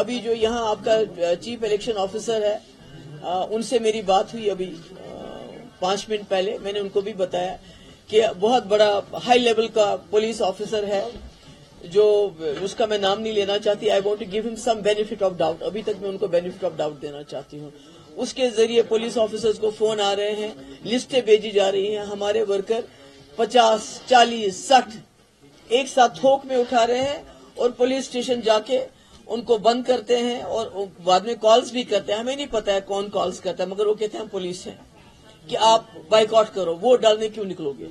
ابھی جو یہاں آپ کا چیف الیکشن آفیسر ہے ان سے میری بات ہوئی ابھی 5 منٹ پہلے. میں نے ان کو بھی بتایا کہ بہت بڑا ہائی لیول کا پولیس آفیسر ہے جو اس کا میں نام نہیں لینا چاہتی. آئی وانٹ ٹو گیو ہم سم بینیفٹ آف ڈاؤٹ. ابھی تک میں ان کو بینیفٹ آف ڈاؤٹ دینا چاہتی ہوں. اس کے ذریعے پولیس آفیسرز کو فون آ رہے ہیں, لسٹیں بھیجی جا رہی ہیں. ہمارے ورکر 50, 40, 60 ایک ساتھ تھوک میں اٹھا رہے ہیں اور پولیس اسٹیشن جا کے ان کو بند کرتے ہیں اور بعد میں کالز بھی کرتے ہیں. ہمیں نہیں پتا ہے کون کالز کرتا ہے, مگر وہ کہتے ہیں ہم پولیس ہیں کہ آپ بائیکاٹ کرو, ووٹ ڈالنے کیوں نکلو گے.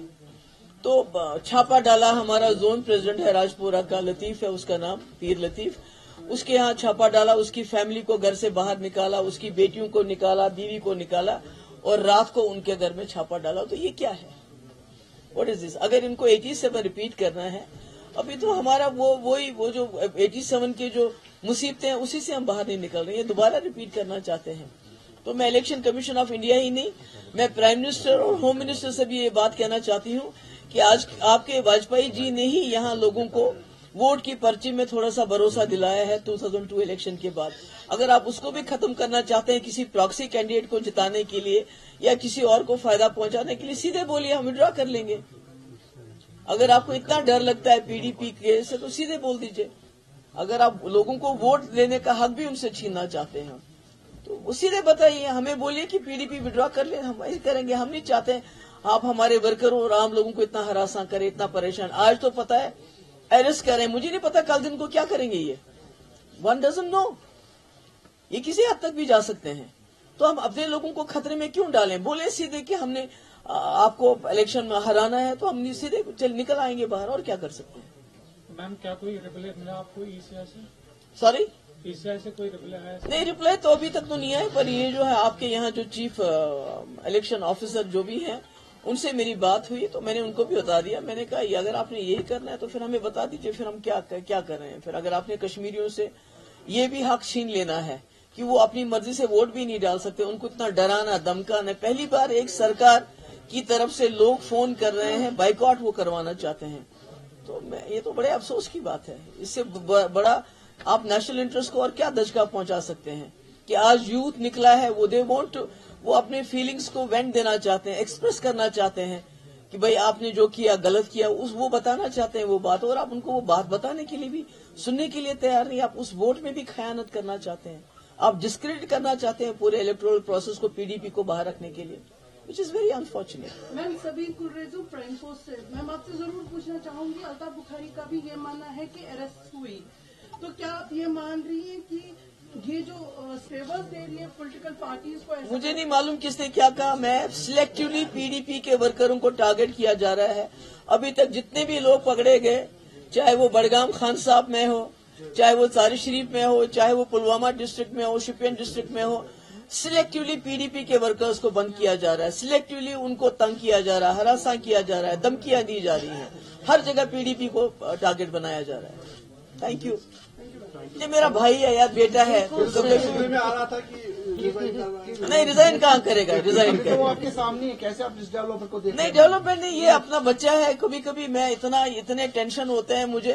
تو چھاپا ڈالا. ہمارا زون پریزیڈنٹ ہے راجپورہ کا, لطیف ہے اس کا نام, پیر لطیف. اس کے یہاں چھاپا ڈالا, اس کی فیملی کو گھر سے باہر نکالا, اس کی بیٹیوں کو نکالا, بیوی کو نکالا, اور رات کو ان کے گھر میں چھاپا ڈالا. تو یہ کیا ہے؟ واٹ از دس؟ اگر ان کو 87 ریپیٹ کرنا ہے, ابھی تو ہمارا وہ جو 87 کی جو مصیبتیں ہیں اسی سے ہم باہر نہیں نکل رہے ہیں, دوبارہ ریپیٹ کرنا چاہتے ہیں. تو میں الیکشن کمیشن آف انڈیا ہی نہیں, میں پرائم منسٹر اور ہوم منسٹر سے بھی یہ بات کہنا چاہتی ہوں کہ آج آپ کے واجپئی جی نے ہی یہاں لوگوں کو ووٹ کی پرچی میں تھوڑا سا بھروسہ دلایا ہے 2002 الیکشن کے بعد. اگر آپ اس کو بھی ختم کرنا چاہتے ہیں کسی پراکسی کینڈیڈیٹ کو جتانے کے لیے یا کسی اور کو فائدہ پہنچانے کے لیے, سیدھے بولیے ہم وڈرا کر لیں گے. اگر آپ کو اتنا ڈر لگتا ہے پی ڈی پی کے سے تو سیدھے بول دیجئے. اگر آپ لوگوں کو ووٹ دینے کا حق بھی ان سے چھیننا چاہتے ہیں تو وہ سیدھے بتائیے, ہمیں بولیے کہ پی ڈی پی وڈرا کر لیں, ہم ایسے کریں گے. ہم نہیں چاہتے آپ ہمارے ورکروں اور عام لوگوں کو اتنا ہراساں کریں, اتنا پریشان. آج تو پتا ہے ایرسٹ کر رہے ہیں, مجھے نہیں پتا کل دن کو کیا کریں گے. یہ ون ڈزنٹ نو, یہ کسی حد تک بھی جا سکتے ہیں. تو ہم اپنے لوگوں کو خطرے میں کیوں ڈالیں؟ بولے سیدھے کہ ہم نے آپ کو الیکشن میں ہرانا ہے تو ہم سیدھے نکل آئیں گے باہر, اور کیا کر سکتے ہیں. میم کیا کوئی ریپلائی ملا آپ کو ای سی آئی سے؟ سوری, ای سی آئی سے کوئی ریپلائی آیا؟ نہیں, ریپلائی تو ابھی تک تو نہیں آئے, پر یہ جو ہے آپ کے یہاں جو چیف الیکشن آفیسر جو بھی ہیں ان سے میری بات ہوئی تو میں نے ان کو بھی بتا دیا. میں نے کہا یہ اگر آپ نے یہی کرنا ہے تو پھر ہمیں بتا دیجئے, پھر ہم کیا کر رہے ہیں. پھر اگر آپ نے کشمیریوں سے یہ بھی حق چھین لینا ہے کہ وہ اپنی مرضی سے ووٹ بھی نہیں ڈال سکتے, ان کو اتنا ڈرانا دمکانا. پہلی بار ایک سرکار کی طرف سے لوگ فون کر رہے ہیں, بائیکاٹ وہ کروانا چاہتے ہیں. تو یہ تو بڑے افسوس کی بات ہے. اس سے بڑا آپ نیشنل انٹرسٹ کو اور کیا دھچکا پہنچا سکتے ہیں کہ آج یوتھ نکلا ہے, وہ اپنے فیلنگز کو وینٹ دینا چاہتے ہیں, ایکسپریس کرنا چاہتے ہیں کہ بھئی آپ نے جو کیا غلط کیا, وہ بتانا چاہتے ہیں وہ بات. اور آپ ان کو وہ بات بتانے کے لیے بھی سننے کے لیے تیار نہیں. آپ اس ووٹ میں بھی خیانت کرنا چاہتے ہیں, آپ ڈسکریڈٹ کرنا چاہتے ہیں پورے الیکٹورل پروسیس کو, پی ڈی پی کو باہر رکھنے کے لیے, وچ از ویری انفارچونیٹ. میم سبھی کلریزو پرائم پوسٹ سے میم آپ سے ضرور پوچھنا چاہوں گی, الطاف بخاری کا بھی یہ ماننا ہے کہ اریسٹ ہوئی, تو کیا آپ یہ مان رہی ہیں کہ یہ جو فیورز دے رہی ہے پولیٹیکل پارٹیز کو؟ مجھے نہیں معلوم کس نے کیا کہا. میں سلیکٹولی پی ڈی پی کے ورکروں کو ٹارگٹ کیا جا رہا ہے. ابھی تک جتنے بھی لوگ پکڑے گئے, چاہے وہ بڑگام خان صاحب میں ہو, چاہے وہ طارق شریف میں ہو, چاہے وہ پلوامہ ڈسٹرکٹ میں ہو, شوپین ڈسٹرکٹ میں ہو, سلیکٹولی پی ڈی پی کے ورکرز کو بند کیا جا رہا ہے. سلیکٹولی ان کو تنگ کیا جا رہا ہے, ہراساں کیا جا رہا ہے, دھمکیاں دی جا رہی ہیں. ہر جگہ پی ڈی پی کو ٹارگٹ بنایا جا رہا ہے. Thank you. یہ میرا بھائی ہے یار, بیٹا ہے. میں آ رہا تھا کہ نہیں, ریزائن کہاں کرے گا, ریزائن کرے وہ آپ کے سامنے ہے, کیسے آپ اس ڈیولپمنٹ کو دیکھ نہیں, ڈیولپمنٹ نہیں, یہ اپنا بچہ ہے. کبھی کبھی میں اتنے ٹینشن ہوتے ہیں مجھے,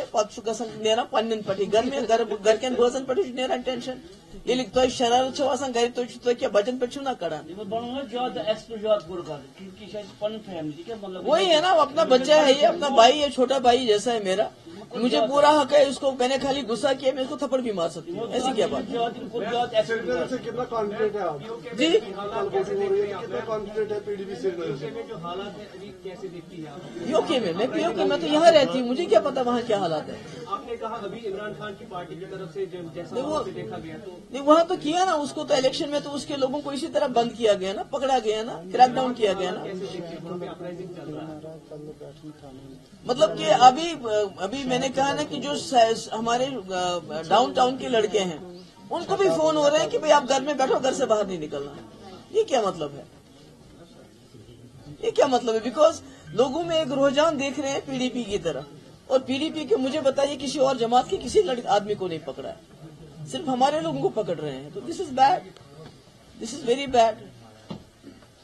نیرا پنن پٹی گھر میں گھر کے بوزن پٹی نیرا ٹینشن یہ لکھتا ہے شرارت آسان گھر تو کیا بچن پہ چھو نہ کڑا. وہی ہے نا, اپنا بچہ ہے, یہ اپنا بھائی ہے, چھوٹا بھائی جیسا ہے میرا. مجھے پورا حق ہے اس کو, میں نے خالی غصہ کیا, میں اس کو تھپڑ بھی مار سکتی ہوں. ایسی کیا بات ہے؟ سے کتنا کانفیڈنٹ ہے آپ؟ جی, کتنا کانفیڈنٹ ہے پی ڈی پی سے؟ پی او کے میں پی او کے میں تو یہاں رہتی ہوں, مجھے کیا پتا وہاں کیا حالات ہے. آپ نے کہا ابھی عمران خان کی پارٹی کی طرف سے جیسا دیکھا گیا تو نہیں, وہاں تو کیا نا اس کو, تو الیکشن میں تو اس کے لوگوں کو اسی طرح بند کیا گیا نا, پکڑا گیا نا, کریک ڈاؤن کیا گیا نا. مطلب کہ ابھی میں نے کہا نا کہ جو ہمارے ڈاؤن ٹاؤن کے لڑکے ہیں ان کو بھی فون ہو رہے ہیں کہ بھئی آپ گھر میں بیٹھو, گھر سے باہر نہیں نکلنا. یہ کیا مطلب ہے؟ یہ کیا مطلب ہے؟ بیکاز لوگوں میں ایک رجحان دیکھ رہے ہیں پی ڈی پی کی طرف, اور پی ڈی پی کے مجھے بتائیے کسی اور جماعت کے کسی آدمی کو نہیں پکڑا ہے, صرف ہمارے لوگوں کو پکڑ رہے ہیں. تو this is bad, this is very bed.